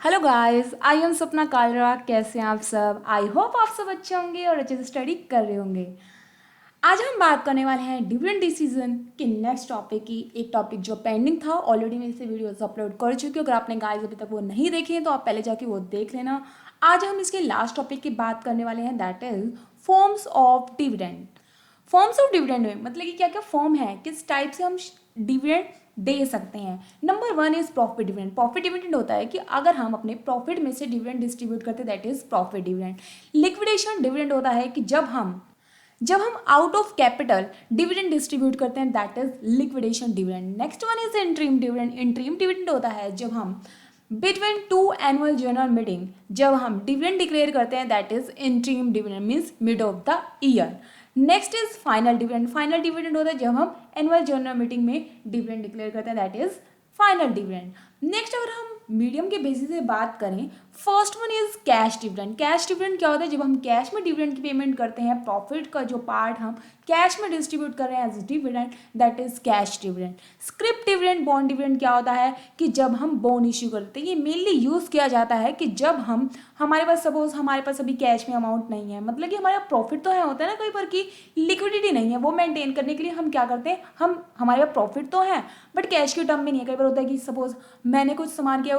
Hello guys, I am सपना कालरा। कैसे हैं आप सब? आई होप आप सब अच्छे होंगे और अच्छे से स्टडी कर रहे होंगे। आज हम बात करने वाले हैं डिविडेंड डिसीजन के नेक्स्ट टॉपिक की। एक टॉपिक जो पेंडिंग था, ऑलरेडी मैं इसे वीडियोस अपलोड कर चुकी हूँ। अगर आपने गाइस अभी तक वो नहीं देखे हैं तो आप पहले जाके वो देख लेना। आज हम इसके लास्ट टॉपिक की बात करने वाले हैं, that is forms of dividend. Forms of dividend में मतलब कि क्या क्या फॉर्म है, किस टाइप से हम डिविडेंड दे सकते हैं। Number one is profit dividend. Profit dividend होता है कि अगर हम अपने प्रॉफिट में से डिविडेंड डिस्ट्रीब्यूट करते हैं, that is profit dividend. Liquidation dividend होता है कि जब हम out of capital dividend distribute करते हैं, that is liquidation dividend. Next one is interim dividend. Interim dividend होता है जब हम between two annual general meeting जब हम डिविडेंड डिक्लेयर करते हैं, that is interim dividend, means mid of the year. Next is final dividend. Final dividend होता है जब हम एनुअल जनरल मीटिंग में डिविडेंड डिक्लेयर करते हैं, that is final dividend. Next अगर हम मीडियम के बेसिस से बात करें, first one is cash dividend. Cash dividend क्या होता है? जब हम कैश में डिविडेंड की पेमेंट करते हैं, प्रॉफिट का जो पार्ट हम कैश में डिस्ट्रीब्यूट कर रहे हैं as dividend, that is cash dividend. Scrip dividend, bond dividend क्या होता है कि जब हम बॉन्ड इश्यू करते हैं, ये मेनली यूज किया जाता है कि जब हम हमारे पास सपोज हमारे पास अभी कैश में अमाउंट नहीं है, मतलब कि हमारा प्रॉफिट तो है, होता है ना कई बार की लिक्विडिटी नहीं है, वो मेंटेन करने के लिए हम क्या करते हैं, हम हमारे पास प्रॉफिट तो है बट कैश के टर्म में नहीं है। कई बार होता है कि सपोज मैंने कुछ सामान किया,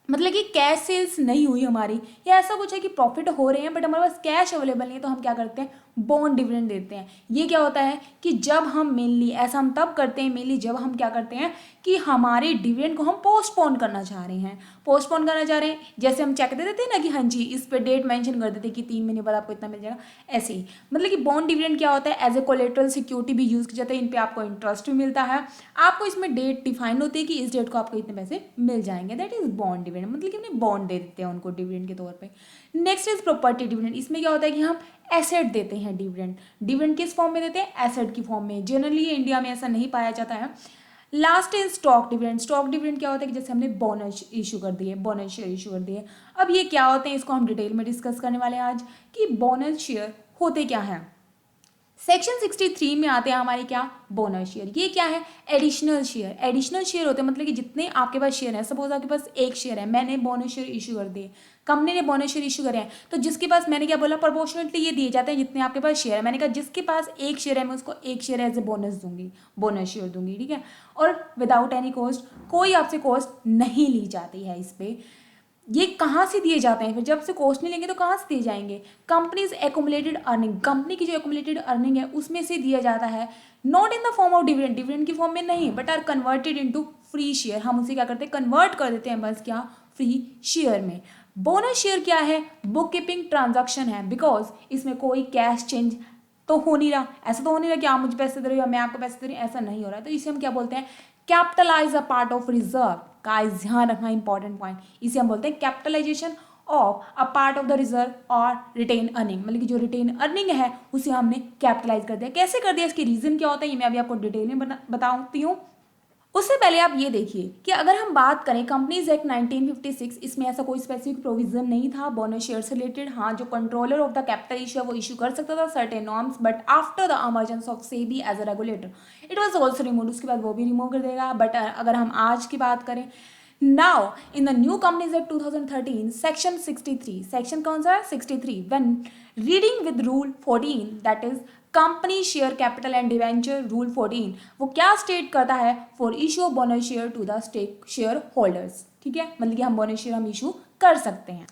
मतलब कि कैश सेल्स नहीं हुई हमारी, या ऐसा कुछ है कि प्रॉफिट हो रहे हैं बट हमारे पास कैश अवेलेबल नहीं है, तो हम क्या करते हैं, बॉन्ड डिविडेंड देते हैं। ये क्या होता है कि जब हम मेनली ऐसा हम तब करते हैं, मेनली जब हम क्या करते हैं कि हमारे डिविडेंड को हम पोस्टपोन करना चाह रहे हैं। पोस्टपोन करना चाह रहे हैं, जैसे हम चेक दे देते हैं ना कि हाँ जी इस पे डेट मेंशन कर देते हैं कि 3 महीने बाद आपको इतना मिल जाएगा, ऐसे ही। मतलब कि बॉन्ड डिविडेंड क्या होता है, एज ए कोलेटरल सिक्योरिटी भी यूज किया जाता है, इन पे आपको इंटरेस्ट भी मिलता है, आपको इसमें डेट डिफाइन होती है कि इस डेट को आपको इतने पैसे मिल जाएंगे, दैट इज बॉन्ड डिविडेंड। मतलब कि हमने बॉन्ड दे देते हैं उनको डिविडेंड के तौर पे। Next is property dividend. इसमें क्या होता है कि हम एसेट देते हैं डिविडेंड। डिविडेंड किस फॉर्म में देते हैं? एसेट की फॉर्म में। जनरली इंडिया में ऐसा नहीं पाया जाता है। Last is stock dividend. Stock dividend क्या होता है कि जैसे हमने बोनस इशू कर दिए, बोनस शेयर इशू कर दिए। अब ये क्या होते हैं, इसको हम डिटेल में डिस्कस करने वाले हैं आज कि बोनस शेयर होते क्या हैं। सेक्शन 63 में आते हैं हमारे क्या, बोनस शेयर। ये क्या है? Additional share. एडिशनल शेयर होते हैं मतलब कि जितने आपके पास शेयर है, सपोज आपके पास एक शेयर है, मैंने बोनस शेयर इशू कर दिए, कंपनी ने बोनस शेयर इशू करे हैं, तो जिसके पास, मैंने क्या बोला, प्रोपोर्शनली ये दिए जाते हैं जितने आपके पास शेयर है। मैंने कहा जिसके पास एक शेयर है मैं उसको एक शेयर एज ए बोनस दूंगी, बोनस शेयर दूंगी, ठीक है। और विदाउट एनी कॉस्ट, कोई आपसे कॉस्ट नहीं ली जाती है इस पर। ये कहाँ से दिए जाते हैं? फिर जब से कॉस्ट नहीं लेंगे तो कहाँ से दिए जाएंगे? कंपनीज एकुमुलेटेड अर्निंग, कंपनी की जो एकुमुलेटेड अर्निंग है उसमें से दिया जाता है। Not in the form of dividend, dividend की फॉर्म में नहीं, but are converted into free share. हम उसे क्या करते हैं, कन्वर्ट कर देते हैं बस क्या, फ्री शेयर में। बोनस शेयर क्या है? बुक कीपिंग ट्रांजेक्शन है, बिकॉज इसमें कोई कैश चेंज तो हो नहीं रहा। ऐसा तो हो नहीं रहा कि आप मुझे पैसे दे रहे हो या मैं आपको पैसे दे रही हूँ, ऐसा नहीं हो रहा है। तो इसे हम क्या बोलते हैं, capitalise a part of reserve. Guys ध्यान रखना इंपॉर्टेंट पॉइंट, इसे हम बोलते हैं capitalisation of a part of the reserve और रिटेन अर्निंग। मतलब कि जो रिटेन अर्निंग है उसे हमने कैपिटलाइज कर दिया। कैसे कर दिया, इसके रीजन क्या होता है, ये मैं अभी आपको डिटेल में बताती हूँ। उससे पहले आप ये देखिए कि अगर हम बात करें कंपनीज एक्ट 1956, इसमें ऐसा कोई स्पेसिफिक प्रोविजन नहीं था बोनस शेयर से रिलेटेड। हाँ, जो controller of the capital issue वो इशू कर सकता था certain norms, but after the emergence of SEBI as a regulator it was also remove. उसके बाद वो भी रिमूव कर देगा। बट अगर हम आज की बात करें, now in the new companies act 2013 section 63, section कौन सा है, 63, when reading with rule 14, that is company share capital and debenture rule 14, वो क्या स्टेट करता है, for issue of bonus share to the stake share holders. ठीक है, मतलब कि हम बोनस शेयर हम इशू कर सकते हैं।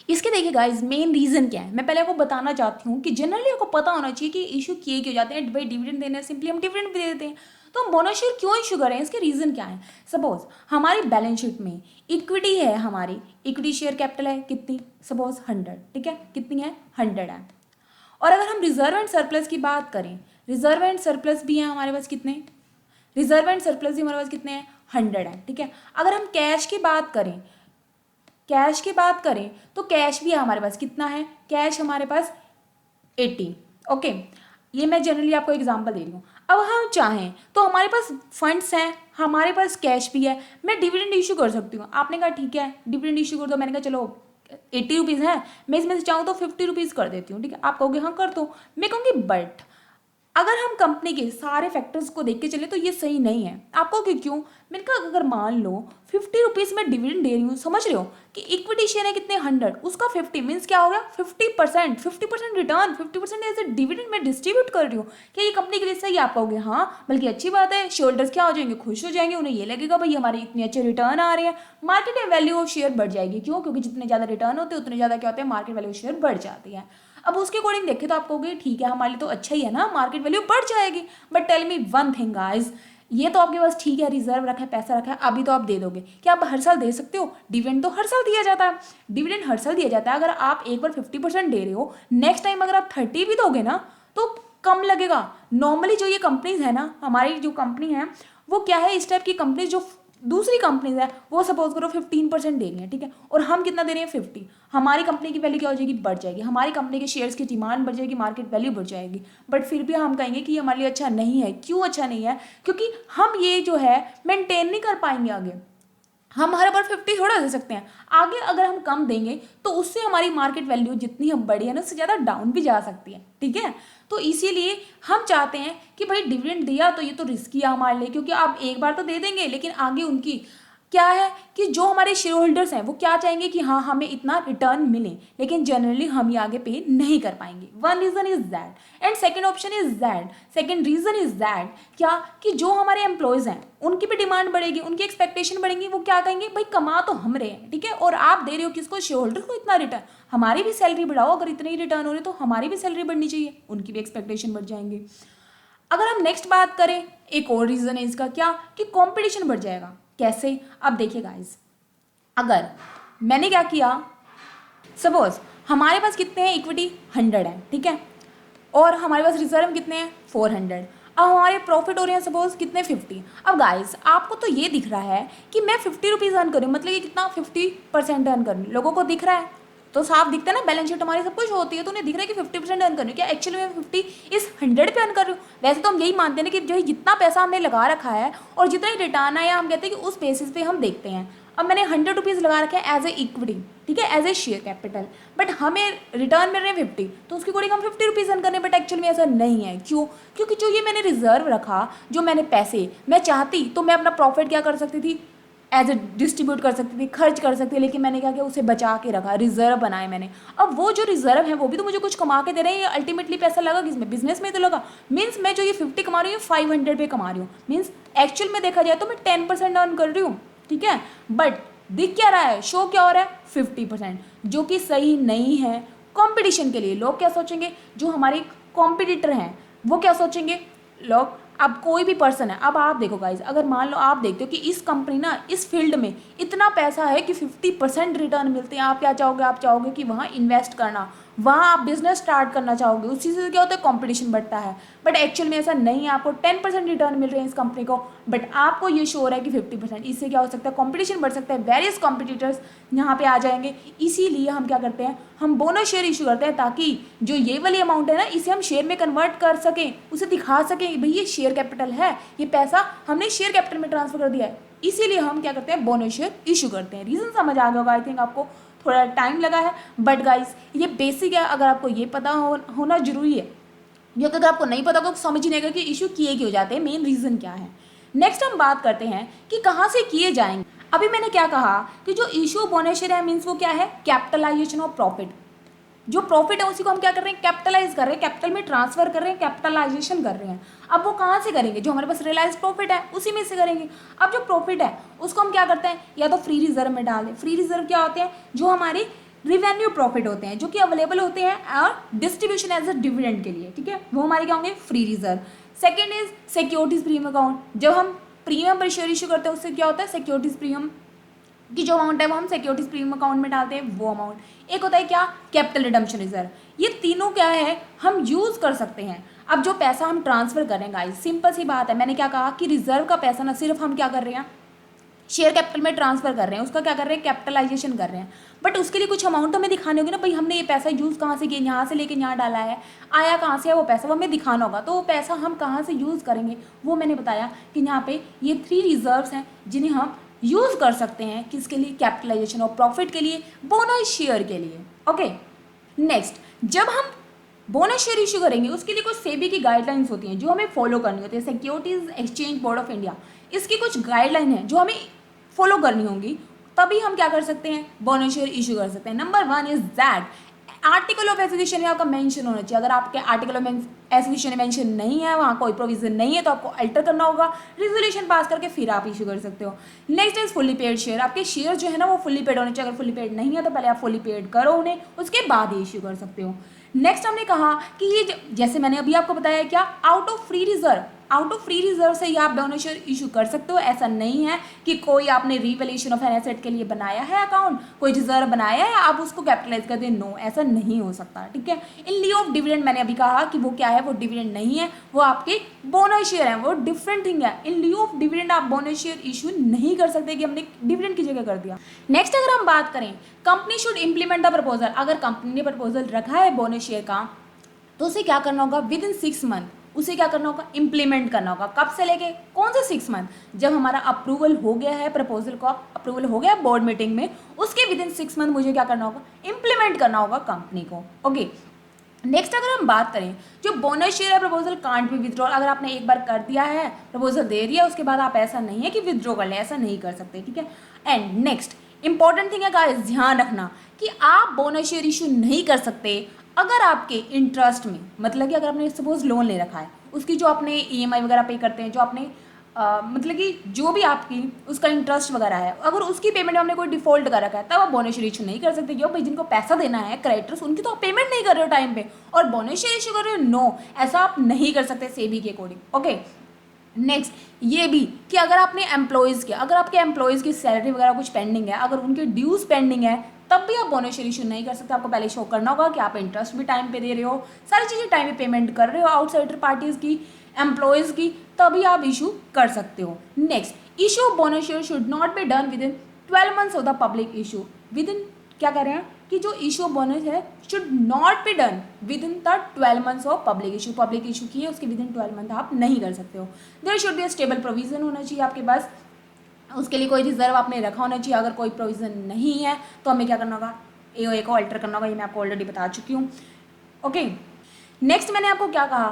इसके देखिए गाइस मेन रीजन क्या है, मैं पहले आपको बताना चाहती हूँ कि जनरली आपको पता होना चाहिए कि इशू किए क्यों जाते हैं। भाई डिविडेंड देने सिंपली हम डिविडेंड भी दे देते हैं, तो हम बोनस शेयर क्यों इशू करें, इसके रीजन क्या है। सपोज हमारी बैलेंस शीट में इक्विटी है, हमारी इक्विटी शेयर कैपिटल है कितनी, सपोज 100, ठीक है, कितनी है, 100 है। और अगर हम रिजर्व एंड सरप्लस की बात करें, रिजर्व एंड सरप्लस भी है हमारे पास कितने, रिजर्व एंड सरप्लस भी हमारे पास कितने हैं, 100 है, ठीक है। अगर हम कैश की बात करें, कैश की बात करें तो कैश भी हमारे पास कितना है, कैश हमारे पास 80, ओके। ये मैं जनरली आपको एग्जांपल दे रही हूँ। अब हम चाहें तो हमारे पास फंड्स हैं, हमारे पास कैश भी है, मैं डिविडेंड इशू कर सकती हूँ। आपने कहा ठीक है डिविडेंड इशू कर दो, मैंने कहा चलो 80 रुपीज़ है, मैं इसमें से चाहूँ तो 50 रुपीज़ कर देती हूँ, ठीक है। आप कहोगे हाँ कर दो, मैं कहूँगी बट अगर हम कंपनी के सारे फैक्टर्स को देख के चले तो ये सही नहीं है। आपको कि क्यों? मैंने कहा अगर मान लो 50 रुपीज़ में डिविडेंड दे रही हूँ, समझ रहे हो कि इक्विटी शेयर है कितने 100, उसका 50 मीन्स क्या हो गया 50% रिटर्न, 50% एज ए डिविडेंड में डिस्ट्रीब्यूट कर रही हूँ। क्या ये कंपनी के लिए सही? आप कहोगे हाँ, बल्कि अच्छी बात है। शेयर होल्डर्स क्या हो जाएंगे? खुश हो जाएंगे, उन्हें ये लगेगा भाई हमारे इतने अच्छे रिटर्न आ रहे हैं, मार्केट में वैल्यू ऑफ शेयर बढ़ जाएगी। क्यों? क्योंकि जितने ज़्यादा रिटर्न होते हैं उतने ज़्यादा क्या होते हैं, मार्केट वैल्यू शेयर बढ़ जाती है। अब उसके अकॉर्डिंग देखें तो आप कहोगे ठीक है हमारे लिए तो अच्छा ही है ना, मार्केट वैल्यू बढ़ जाएगी। But tell me one thing guys, ये तो आपके पास ठीक है, रिजर्व रखा है, पैसा रखा है, अभी तो आप दे दोगे, क्या आप हर साल दे सकते हो? डिविडेंड तो हर साल दिया जाता है, डिविडेंड हर साल दिया जाता है। अगर आप एक बार 50% दे रहे हो, नेक्स्ट टाइम अगर आप 30 भी दोगे ना तो कम लगेगा। नॉर्मली जो ये कंपनीज है ना, हमारी जो कंपनी है वो क्या है, इस टाइप की कंपनीज जो दूसरी कंपनीज है वो सपोज करो 15% दे रही है, ठीक है, और हम कितना दे रहे हैं 50, हमारी कंपनी की वैल्यू क्या हो जाएगी, बढ़ जाएगी, हमारी कंपनी के शेयर्स की डिमांड बढ़ जाएगी, मार्केट वैल्यू बढ़ जाएगी। बट फिर भी हम कहेंगे कि ये हमारे लिए अच्छा नहीं है। क्यों अच्छा नहीं है? क्योंकि हम ये जो है मेंटेन नहीं कर पाएंगे आगे। हम हर बार 50 थोड़ा दे सकते हैं, आगे अगर हम कम देंगे तो उससे हमारी मार्केट वैल्यू जितनी हम बढ़ी है ना उससे ज़्यादा डाउन भी जा सकती है, ठीक है। तो इसीलिए हम चाहते हैं कि भाई डिविडेंड दिया तो ये तो रिस्की है हमारे लिए, क्योंकि आप एक बार तो दे देंगे लेकिन आगे उनकी क्या है कि जो हमारे शेयर होल्डर्स हैं वो क्या चाहेंगे कि हाँ हमें इतना रिटर्न मिले, लेकिन जनरली हम ये आगे पे नहीं कर पाएंगे। One reason is that and second option is that, second reason is that क्या कि जो हमारे एम्प्लॉयज़ हैं उनकी भी डिमांड बढ़ेगी, उनकी एक्सपेक्टेशन बढ़ेंगी, वो क्या कहेंगे भाई कमा तो हम रहे हैं, ठीक है, और आप दे रहे हो किसको, शेयर होल्डर को इतना रिटर्न, हमारी भी सैलरी बढ़ाओ, अगर इतने ही रिटर्न हो रहे तो हमारी भी सैलरी बढ़नी चाहिए, उनकी भी एक्सपेक्टेशन बढ़ जाएंगे। अगर हम नेक्स्ट बात करें, एक और रीज़न है इसका क्या कि कंपटीशन बढ़ जाएगा। कैसे? अब देखिए गाइस, अगर मैंने क्या किया, सपोज हमारे पास कितने हैं, इक्विटी 100 है, ठीक है, और हमारे पास रिजर्व कितने हैं 400, अब हमारे प्रॉफिट हो रहे हैं सपोज कितने 50। अब गाइस आपको तो ये दिख रहा है कि मैं 50 रुपीज़ अर्न करूँ, मतलब कि कितना 50% अर्न करूँ, लोगों को दिख रहा है तो साफ दिखता है ना, बैलेंस शीट हमारी सब कुछ होती है तो उन्हें दिख रहा है कि 50% अर्न कर रही हूँ, क्या एक्चुअली मैं 50 इस 100 पे अर्न कर रही हूँ? वैसे तो हम यही मानते हैं ना कि जो जितना पैसा हमने लगा रखा है और जितना ही रिटर्न आया हम कहते हैं कि उस बेसिस पे हम देखते हैं। अब मैंने 100 रुपीज़ लगा रखे हैं एज ए इक्विटी, ठीक है, as a share capital, but हमें रिटर्न मिल रहे हैं 50, तो उसके अकॉर्डिंग हम 50 रुपीज़ अर्न कर रहे हैं। बट एक्चुअली में ऐसा नहीं है। क्यों? क्योंकि जो ये मैंने रिजर्व रखा, जो मैंने पैसे, मैं चाहती तो मैं अपना प्रॉफिट क्या कर सकती थी, एज ए डिस्ट्रीब्यूट कर सकती थी, खर्च कर सकती थी, लेकिन मैंने क्या किया, उसे बचा के रखा, रिजर्व बनाए मैंने। अब वो जो रिजर्व है वो भी तो मुझे कुछ कमा के दे रहे हैं, अल्टीमेटली पैसा लगा किसमें, बिजनेस में तो लगा। मीन्स मैं जो ये 50 कमा रही हूँ 500 पे कमा रही हूँ, मीन्स एक्चुअल में देखा जाए तो मैं 10% अर्न कर रही हूँ, ठीक है, बट दिख क्या रहा है, शो क्या हो रहा है 50%, जो कि सही नहीं है। कॉम्पिटिशन के लिए लोग क्या सोचेंगे, जो हमारे कॉम्पिटिटर हैं वो क्या सोचेंगे, लोग, अब कोई भी पर्सन है, अब आप देखो गाइज, अगर मान लो आप देखते हो कि इस कंपनी ना इस फील्ड में इतना पैसा है कि 50% रिटर्न मिलते हैं, आप क्या चाहोगे, आप चाहोगे कि वहाँ इन्वेस्ट करना, वहाँ आप बिजनेस स्टार्ट करना चाहोगे, उसी से क्या होता है, कंपटीशन बढ़ता है। बट एक्चुअल में ऐसा नहीं है, आपको 10% रिटर्न मिल रहे हैं इस कंपनी को, बट आपको ये शो हो रहा है कि 50%, इससे क्या हो सकता है, कंपटीशन बढ़ सकता है, वेरियस कॉम्पिटिटर्स यहाँ पे आ जाएंगे। इसीलिए हम क्या करते हैं, हम बोनस शेयर इशू करते हैं, ताकि जो ये वाली अमाउंट है ना इसे हम शेयर में कन्वर्ट कर सकें, उसे दिखा सकें भाई ये शेयर कैपिटल है, ये पैसा हमने शेयर कैपिटल में ट्रांसफर कर दिया है। इसीलिए हम क्या करते हैं, बोनस शेयर इशू करते हैं। रीज़न समझ आ गया होगा, आई थिंक आपको थोड़ा टाइम लगा है, बट गाइस ये बेसिक है, अगर आपको ये पता होना जरूरी है, क्योंकि अगर आपको नहीं पता तो समझ ही नहीं आएगा कि इशू किए क्यों जाते हैं, मेन रीज़न क्या है। नेक्स्ट हम बात करते हैं कि कहाँ से किए जाएंगे। अभी मैंने क्या कहा कि जो इशू बोनस शेयर है मीन्स वो क्या है, कैपिटलाइजेशन ऑफ प्रॉफिट, जो प्रॉफिट है उसी को हम क्या कर रहे हैं, कैपिटलाइज कर रहे हैं, कैपिटल में ट्रांसफर कर रहे हैं, कैपिटलाइजेशन कर रहे हैं। अब वो कहाँ से करेंगे, जो हमारे पास रियलाइज प्रॉफिट है उसी में से करेंगे। अब जो प्रॉफिट है उसको हम क्या करते हैं, या तो फ्री रिजर्व में डाल दें। फ्री रिजर्व क्या होते हैं, जो हमारे रिवेन्यू प्रॉफिट होते हैं, जो कि अवेलेबल होते हैं और डिस्ट्रीब्यूशन एज अ डिविडेंड के लिए, ठीक है, वो हमारे क्या होंगे, free reserve. Second is securities premium account, जब हम प्रीमियम पर शेयर इशू करते हैं उससे क्या होता है, सिक्योरिटीज प्रीमियम कि जो अमाउंट है वो हम सिक्योरिटीज प्रीमियम अकाउंट में डालते हैं, वो अमाउंट। एक होता है क्या, कैपिटल रिडम्पशन रिजर्व। ये तीनों क्या है, हम यूज़ कर सकते हैं। अब जो पैसा हम ट्रांसफर कर रहे हैं गाइस, सिंपल सी बात है, मैंने क्या कहा कि रिजर्व का पैसा ना सिर्फ हम क्या कर रहे हैं, शेयर कैपिटल में ट्रांसफर कर रहे हैं, उसका क्या कर रहे हैं, कैपिटलाइजेशन कर रहे हैं, बट उसके लिए कुछ अमाउंट हमें दिखानी होगी ना, भाई हमने ये पैसा यूज़ कहाँ से किया, यहाँ से लेके यहाँ डाला है, आया कहाँ से है वो पैसा, वो हमें दिखाना होगा। तो वो पैसा हम कहाँ से यूज़ करेंगे, वो मैंने बताया कि यहाँ पे ये 3 रिजर्व्स हैं जिन्हें हम यूज़ कर सकते हैं, किसके लिए, कैपिटलाइजेशन ऑफ प्रॉफिट के लिए, बोनस शेयर के लिए। ओके, नेक्स्ट, जब हम बोनस शेयर इशू करेंगे उसके लिए कुछ सेबी की गाइडलाइंस होती हैं जो हमें फॉलो करनी होती है। Securities exchange board of India इसकी कुछ गाइडलाइन है जो हमें फॉलो करनी होंगी, तभी हम क्या कर सकते हैं, बोनस शेयर इशू कर सकते हैं। Number 1 is that article of association में आपका मेंशन होना चाहिए। अगर आपके आर्टिकल ऑफ एसोसिएशन में मेंशन नहीं है, वहाँ कोई प्रोविजन नहीं है, तो आपको अल्टर करना होगा, रेजोल्यूशन पास करके फिर आप इशू कर सकते हो। Next is fully paid share. आपके शेयर जो है ना वो फुल्ली पेड होने चाहिए। अगर फुल्ली पेड नहीं है तो पहले आप फुल्ली पेड करो उन्हें, उसके बाद ही इशू कर सकते हो। नेक्स्ट हमने कहा कि ये जैसे मैंने अभी आपको बताया क्या, out of free reserve, out of free reserve से ही आप बोनस शेयर इशू कर सकते हो। ऐसा नहीं है कि कोई आपने रिवैल्यूएशन ऑफ एन एसेट के लिए बनाया है अकाउंट, कोई रिजर्व बनाया है, आप उसको कैपिटलाइज कर दें, नो, ऐसा नहीं हो सकता। ठीक है। इन लिeu ऑफ डिविडेंड मैंने अभी कहा कि वो क्या है, वो डिविडेंड नहीं है, वो आपके बोनस शेयर है, वो डिफरेंट थिंग है। इन लिeu ऑफ डिविडेंड आप बोनस शेयर इशू नहीं कर सकते कि हमने डिविडेंड की जगह कर दिया। नेक्स्ट अगर हम बात करें, company should implement the proposal. अगर कंपनी ने प्रपोजल रखा है बोनस शेयर का, तो उसे क्या करना होगा, विद इन 6 मंथ उसे क्या करना होगा, इंप्लीमेंट करना होगा। कब से लेके, कौन से 6 मंथ, जब हमारा अप्रूवल हो गया है, प्रपोजल को अप्रूवल हो गया बोर्ड मीटिंग में, उसके विद इन 6 मंथ मुझे क्या करना होगा, इंप्लीमेंट करना होगा कंपनी को। ओके। नेक्स्ट अगर हम बात करें, जो बोनस शेयर है प्रपोजल कांट बी विथड्रॉल। अगर आपने एक बार कर दिया है, प्रपोजल दे दिया, उसके बाद आप ऐसा नहीं है कि विथड्रॉ कर लें, ऐसा नहीं कर सकते। ठीक है। एंड नेक्स्ट इंपॉर्टेंट थिंग है गाइस, ध्यान रखना कि आप बोनस शेयर इशू नहीं कर सकते अगर आपके इंटरेस्ट में, मतलब कि अगर आपने सपोज लोन ले रखा है, उसकी जो आपने ईएमआई वगैरह पे करते हैं, जो आपने मतलब कि जो भी आपकी उसका इंटरेस्ट वगैरह है, अगर उसकी पेमेंट में आपने कोई डिफॉल्ट कर रखा है, तब आप बोनस शेयर इशू नहीं कर सकते। क्यों भाई, जिनको पैसा देना है क्रेडिटर्स, उनकी तो आप पेमेंट नहीं कर रहे हो टाइम पे, और बोनस शेयर इशू कर रहे हो, नो, ऐसा आप नहीं कर सकते सेबी के अकॉर्डिंग। ओके। नेक्स्ट ये भी कि अगर आपने एम्प्लॉयज़ के, अगर आपके एम्प्लॉयज़ की सैलरी वगैरह कुछ पेंडिंग है, अगर उनके ड्यूज पेंडिंग है, तब भी आप बोनस शेयर इशू नहीं कर सकते। आपको पहले शो करना होगा कि आप इंटरेस्ट भी टाइम पे दे रहे हो, सारी चीज़ें टाइम पे पेमेंट कर रहे हो आउटसाइडर पार्टीज़ की, एम्प्लॉयज़ की, तभी आप इशू कर सकते हो। Next issue of bonus share should not be done with in 12 months of the public issue. With in क्या कह रहे हैं कि जो इशू ऑफ बोनस है should not be done with in the 12 months of public issue. Public issue की है उसके विद इन 12 मंथ आप नहीं कर सकते हो। There should be stable provision होना चाहिए आपके पास, उसके लिए कोई रिजर्व आपने रखा होना चाहिए। अगर कोई प्रोविजन नहीं है तो हमें क्या करना होगा, एओए को अल्टर करना होगा, ये मैं आपको ऑलरेडी बता चुकी हूँ। ओके। नेक्स्ट मैंने आपको क्या कहा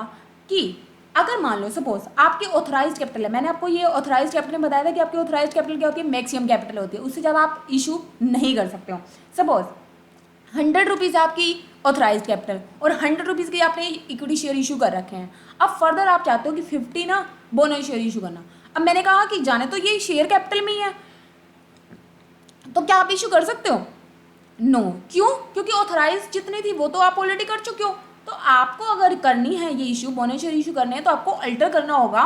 कि अगर मान लो सपोज आपकी ऑथराइज्ड कैपिटल है, मैंने आपको ये ऑथराइज्ड कैपिटल में बताया था कि आपकी ऑथराइज्ड कैपिटल क्या होती है, मैक्सिमम कैपिटल होती है, उससे जब आप इशू नहीं कर सकते हो। सपोज 100 रुपीज़ आपकी ऑथराइज्ड कैपिटल और 100 रुपीज़ की आपने इक्विटी शेयर इशू कर रखे हैं। अब फर्दर आप चाहते हो कि 50 ना बोनस शेयर इशू करना। अब मैंने कहा कि जाने तो ये शेयर कैपिटल में ही है, तो क्या आप इशू कर सकते हो, नो। क्यों, क्योंकि ऑथराइज जितनी थी वो तो आप ऑलरेडी कर चुके हो। तो आपको अगर करनी है ये इशू, बोनस शेयर इशू करने हैं, तो आपको अल्टर करना होगा।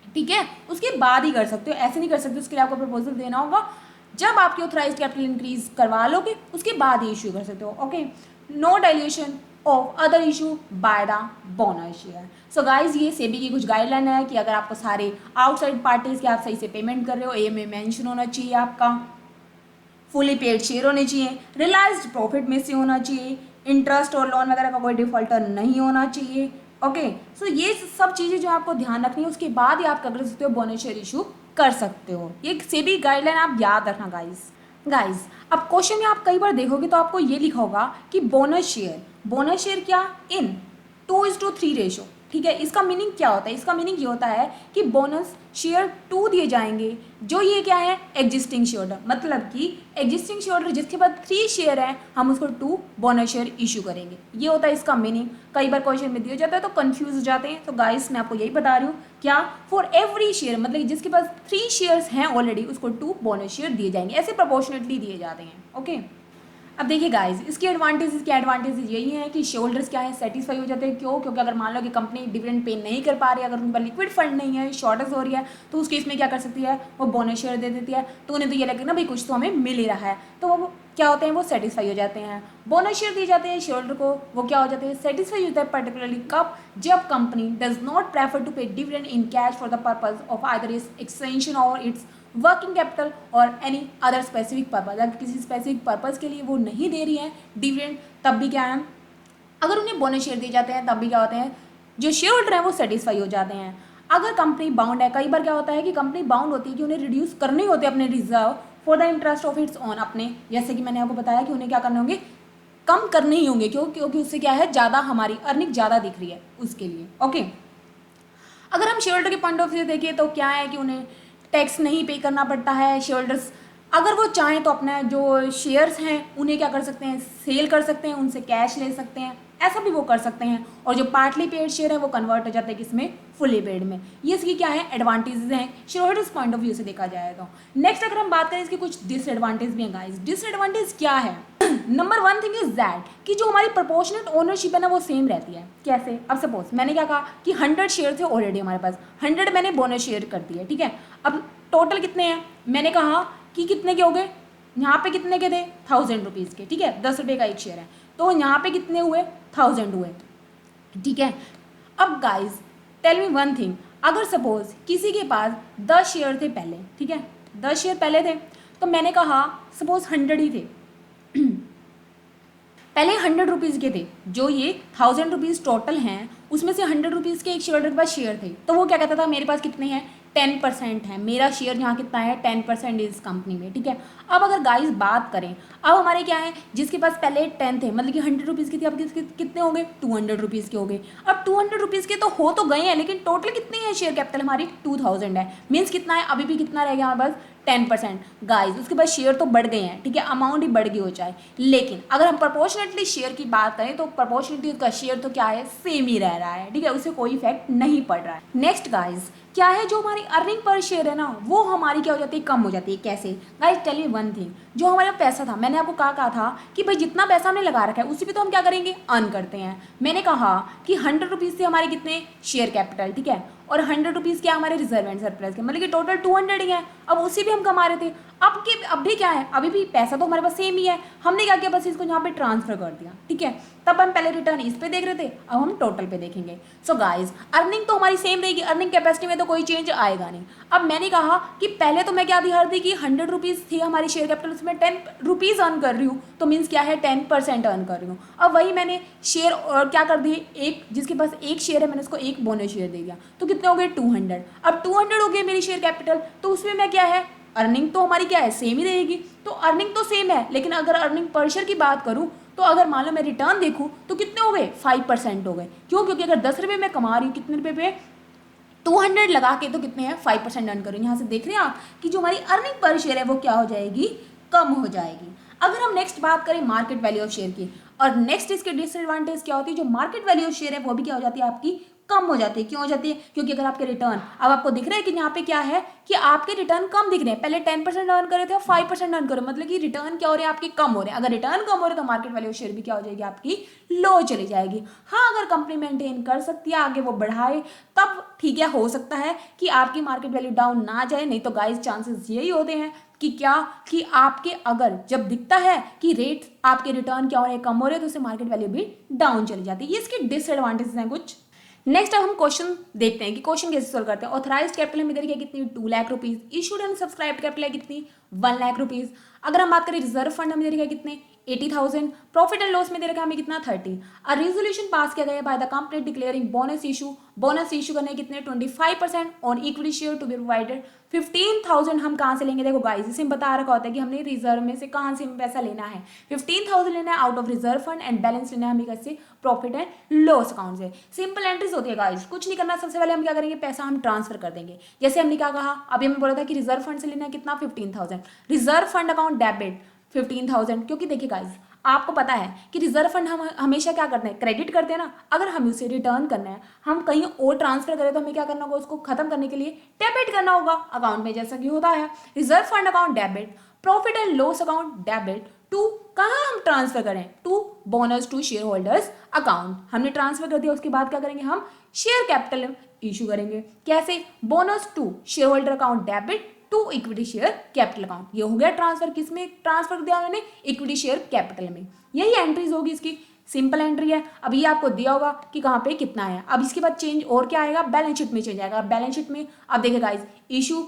ठीक है, उसके बाद ही कर सकते हो, ऐसे नहीं कर सकते। उसके लिए आपको प्रपोजल देना होगा, जब आपकी ऑथराइज्ड कैपिटल इंक्रीज करवा लोगे उसके बाद ही इशू कर सकते हो। Okay. No dilution of other issue by the bonus share. So guys ये सेबी की कुछ गाइडलाइन है कि अगर आपको सारे आउटसाइड पार्टीज के आप सही से पेमेंट कर रहे हो, एएमए मेंशन होना चाहिए, आपका फुली पेड शेयर होने चाहिए, रियलाइज्ड प्रॉफिट में से होना चाहिए, इंटरेस्ट और लोन वगैरह का कोई डिफॉल्टर नहीं होना चाहिए। ओके। सो ये सब चीज़ें जो आपको ध्यान रखनी है, उसके बाद ही आप कर सकते हो बोनस शेयर इशू कर सकते हो। ये सेबी गाइडलाइन आप याद रखना गाइस। अब क्वेश्चन में आप कई बार देखोगे तो आपको ये लिखा होगा कि बोनस शेयर क्या इन 2:3 रेशो। ठीक है, इसका मीनिंग क्या होता है, इसका मीनिंग ये होता है कि बोनस शेयर 2 दिए जाएंगे, जो ये क्या है, एग्जिस्टिंग शेयर होल्डर, मतलब कि एग्जिस्टिंग शेयर होल्डर जिसके पास 3 शेयर है, हम उसको 2 बोनस शेयर इशू करेंगे। ये होता है इसका मीनिंग। कई बार क्वेश्चन में दिया जाता है तो कंफ्यूज हो जाते हैं। तो गाइस मैं आपको यही बता रही हूँ, क्या फॉर एवरी शेयर, मतलब कि जिसके पास 3 शेयर्स हैं ऑलरेडी, उसको 2 बोनस शेयर दिए जाएंगे, ऐसे प्रोपोर्शनेटली दिए जाते हैं। ओके। अब देखिए गाइस, इसकी एडवांटेजेस यही है कि शेयर होल्डर्स क्या है, सेटिस्फाई हो जाते हैं। क्यों, क्योंकि अगर मान लो कि कंपनी डिविडेंड पे नहीं कर पा रही है, अगर उनके पास लिक्विड फंड नहीं है, शॉर्टेज हो रही है, तो उस केस में क्या कर सकती है, वो बोनस शेयर दे देती है। तो उन्हें तो ये लगेगा ना भाई कुछ तो हमें मिल ही रहा है, तो वो क्या होते हैं, वो सेटिस्फाई हो जाते हैं। बोनस शेयर दिए जाते हैं शेयर होल्डर को, वो क्या हो जाते हैं, सेटिस्फाई होता है। पर्टिकुलरली कब, जब company does not prefer to pay dividend in cash for the purpose of either its extension और इट्स वर्किंग कैपिटल और एनी अदर स्पेसिफिक पर्पज। अगर किसी स्पेसिफिक पर्पज के लिए वो नहीं दे रही है डिविडेंड, तब भी क्या है, अगर उन्हें बोनस शेयर दिए जाते हैं तब भी क्या होते हैं, जो शेयर होल्डर हैं वो सेटिस्फाई हो जाते हैं। अगर कंपनी बाउंड है, कई बार क्या होता है कि कंपनी बाउंड होती है कि उन्हें रिड्यूस करने ही होते हैं अपने reserve for the interest of its on, अपने, जैसे कि मैंने आपको बताया कि उन्हें क्या करने होंगे, कम करने ही होंगे, क्योंकि उससे क्या है, ज़्यादा हमारी अर्निंग ज़्यादा दिख रही है उसके लिए। ओके, अगर हम शेयर होल्डर के पॉइंट ऑफ व्यू से देखें तो क्या है कि उन्हें टैक्स नहीं पे करना पड़ता है। शेयर होल्डर्स अगर वो चाहें तो अपना जो शेयर्स हैं उन्हें क्या कर सकते हैं, सेल कर सकते हैं, उनसे कैश ले सकते हैं, ऐसा भी वो कर सकते हैं। और जो पार्टली पेड शेयर है वो कन्वर्ट हो जाते हैं किसमें, फुली पेड में। ये इसकी क्या है, एडवांटेजेस हैं share holders point of view से देखा जाए तो। नेक्स्ट अगर हम बात करें इसके कुछ डिसएडवांटेज भी हैं गाइस। डिसएडवांटेज क्या है, number one thing is that कि जो हमारी प्रोपोर्शनेट ओनरशिप है ना वो सेम रहती है। कैसे, अब सपोज मैंने क्या कहा कि 100 शेयर थे ऑलरेडी हमारे पास, 100 मैंने बोनस शेयर कर दिए, ठीक है। अब टोटल कितने हैं, मैंने कहा कि कितने के हो गए, यहाँ पे कितने के थे, 1000 रुपीज़ के, ठीक है, 10 रुपये का एक शेयर है, तो यहाँ पे कितने हुए, 1000 हुए, ठीक है। अब guys tell me one thing, अगर सपोज किसी के पास 10 शेयर थे पहले, ठीक है, 10 शेयर पहले थे, तो मैंने कहा सपोज 100 ही थे पहले 100 रुपीज़ के थे, जो ये 1000 रुपीज़ टोटल हैं उसमें से 100 रुपीज़ के एक शेयर होल्डर के पास शेयर थे, तो वो क्या कहता था मेरे पास कितने हैं, 10% है, मेरा शेयर यहाँ कितना है, 10% इस कंपनी में, ठीक है। अब अगर गाइस बात करें, अब हमारे क्या है, जिसके पास पहले 10 थे, मतलब कि 100 रुपीज़ की थी, अब कितने हो गए, 200 रुपीज़ के हो गए। अब 200 रुपीज़ के तो हो तो गए हैं, लेकिन टोटल कितनी है शेयर कैपिटल हमारी, 2000 है, मीन्स कितना है, अभी भी कितना रह गया हमारे पास, 10%। गाइस उसके बाद शेयर तो बढ़ गए हैं, ठीक है, अमाउंट ही बढ़ गई हो चाहे, लेकिन अगर हम प्रोपोर्शनेटली शेयर की बात करें तो प्रोपोर्शनेटली उसका शेयर तो क्या है, सेम ही रह रहा है, ठीक है, उसे कोई इफेक्ट नहीं पड़ रहा है। नेक्स्ट गाइस क्या है, जो हमारी अर्निंग पर शेयर है ना वो हमारी क्या हो जाती है, कम हो जाती है। कैसे guys, tell me one thing, जो हमारा पैसा था, मैंने आपको कहा था कि भाई जितना पैसा हमने लगा रखा है उसी पे तो हम क्या करेंगे, अर्न करते हैं। मैंने कहा कि 100 रुपीज़ से हमारे कितने शेयर कैपिटल, ठीक है, और 100 रुपीज़ क्या हमारे रिजर्व एंड सरप्लस के, मतलब कि टोटल 200 ही है। अब उसी भी हम कमा रहे थे, अब भी क्या है, अभी भी पैसा तो हमारे पास सेम ही है, हमने क्या किया, बस इसको यहाँ पे ट्रांसफर कर दिया, ठीक है। तब हम पहले रिटर्न इस पे देख रहे थे, अब हम टोटल पे देखेंगे। सो गाइस अर्निंग तो हमारी सेम रहेगी, अर्निंग कैपेसिटी में तो कोई चेंज आएगा नहीं। अब मैंने कहा कि पहले तो मैं क्या दिखा रही थी कि 100 रुपीज़ थी हमारी शेयर कैपिटल, उसमें 10 रुपीज़ अर्न कर रही हूँ, तो मीन्स क्या है, 10% अर्न कर रही हूँ। अब वही मैंने शेयर और क्या कर दिए, एक जिसके पास एक शेयर है मैंने उसको एक बोनस शेयर दे दिया, तो कितने हो गए, 200। अब 200 हो गए मेरी शेयर कैपिटल, तो उसमें मैं क्या है, अर्निंग तो हमारी क्या है, सेम ही रहेगी। तो अर्निंग तो सेम है, लेकिन अगर अर्निंग पर शेयर की बात करूँ तो अगर मान लो मैं रिटर्न देखूँ तो कितने हो गए, 5% हो गए। क्यों, क्योंकि अगर 10 रुपये मैं कमा रही हूँ, कितने रुपये पे, 200 लगा के, तो कितने हैं, 5% अर्न करूँ। यहाँ से देख रहे हैं आप कि जो हमारी अर्निंग पर शेयर है वो क्या हो जाएगी, कम हो जाएगी। अगर हम नेक्स्ट बात करें मार्केट वैल्यू ऑफ शेयर की, और नेक्स्ट इसके डिसएडवांटेज क्या होती है, जो मार्केट वैल्यू ऑफ शेयर है वो भी क्या हो जाती है, आपकी कम हो जाती है। क्यों हो जाती है, क्योंकि अगर आपके रिटर्न, अब आपको दिख रहा है कि यहाँ पे क्या है कि आपके रिटर्न कम दिख रहे हैं, पहले 10% अर्न करे थे और 5% अर्न करे, मतलब कि रिटर्न क्या हो रहे हैं, आपके कम हो रहे हैं। अगर रिटर्न कम हो रहे हैं तो मार्केट वैल्यू शेयर भी क्या हो जाएगी, आपकी लो चली जाएगी। हाँ, अगर कंपनी मेंटेन कर सकती है, आगे वो बढ़ाए, तब ठीक है, हो सकता है कि आपकी मार्केट वैल्यू डाउन ना जाए। नहीं तो गाइस चांसेस यही होते हैं कि क्या, कि आपके अगर जब दिखता है कि रेट आपके रिटर्न क्या हो रहे हैं, कम हो रहे हैं, तो उससे मार्केट वैल्यू भी डाउन चली जाती है। ये इसके डिसएडवांटेजेस हैं कुछ। नेक्स्ट अब हम क्वेश्चन देखते हैं कि क्वेश्चन कैसे सोल्व करते हैं। ऑथराइज्ड कैपिटल में इधर क्या कितनी, 2 lakh rupees. Issued and subscribed capital है कितनी, 1 लाख रुपीज। अगर हम बात करें रिजर्व फंड में इधर क्या कितने, 80,000। प्रॉफिट एंड लॉस में दे रखा है हमें कितना, 30। और रेजोल्यूशन पास किया गया by the company declaring bonus issue करने कितने, 25% on equity share to be provided. 15,000 हम कहाँ से लेंगे, देखो गाइस इसे बता रखा होता है कि हमने रिजर्व में से कहाँ से पैसा लेना है, 15,000 लेना है out of reserve fund, and balance लेना है हमें कैसे, प्रॉफिट एंड लॉस अकाउंट से। सिंपल एंट्रीज होती है गाइस, कुछ नहीं करना, सबसे पहले हम क्या करेंगे, पैसा हम ट्रांसफर कर देंगे। जैसे हमने क्या कहा, अभी हमें बोला था कि रिजर्व फंड से लेना है कितना, 15,000। रिजर्व फंड अकाउंट डेबिट 15,000, क्योंकि देखिए गाइस आपको पता है कि रिजर्व फंड हम हमेशा क्या करते हैं, क्रेडिट करते हैं ना। अगर हमें उसे रिटर्न करना है, हम कहीं और ट्रांसफर करें, तो हमें क्या करना होगा, उसको खत्म करने के लिए डेबिट करना होगा अकाउंट में, जैसा कि होता है। Reserve fund account debit, profit and loss account debit to, कहाँ हम ट्रांसफर करें, to bonus to share holders account. हमने ट्रांसफर कर दिया, उसके बाद क्या करेंगे, हम शेयर कैपिटल इशू करेंगे। कैसे, bonus to share holder account debit to equity share capital account. ये हो गया ट्रांसफर, किसमें ट्रांसफर दिया मैंने, इक्विटी शेयर कैपिटल में। यही एंट्रीज होगी इसकी, सिंपल एंट्री है। अब ये आपको दिया होगा कि कहाँ पे कितना है। अब इसके बाद चेंज और क्या आएगा, बैलेंस शीट में चेंज आएगा। बैलेंस शीट में अब देखिए गाइस, इशू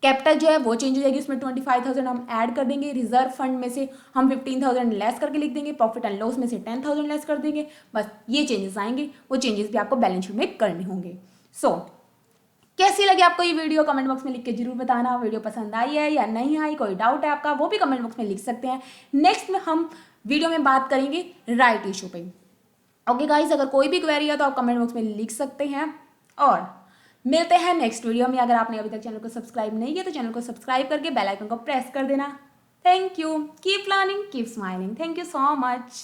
कैपिटल जो है वो चेंज हो जाएगी, उसमें 25,000 हम ऐड कर देंगे। रिजर्व फंड में से हम 15,000 लेस करके लिख देंगे। प्रॉफिट एंड लॉस में से 10,000 लेस कर देंगे। बस ये चेंजेस आएंगे, वो चेंजेस भी आपको बैलेंस शीट में करने होंगे। सो कैसी लगी आपको ये वीडियो, कमेंट बॉक्स में लिख के जरूर बताना। वीडियो पसंद आई है या नहीं आई, कोई डाउट है आपका वो भी कमेंट बॉक्स में लिख सकते हैं। नेक्स्ट में हम वीडियो में बात करेंगे राइट इशू पे। ओके गाइज, अगर कोई भी क्वेरी है तो आप कमेंट बॉक्स में लिख सकते हैं और मिलते हैं नेक्स्ट वीडियो में। अगर आपने अभी तक चैनल को सब्सक्राइब नहीं किया तो चैनल को सब्सक्राइब करके बेल आइकन को प्रेस कर देना। Thank you, keep learning, keep smiling, thank you so much.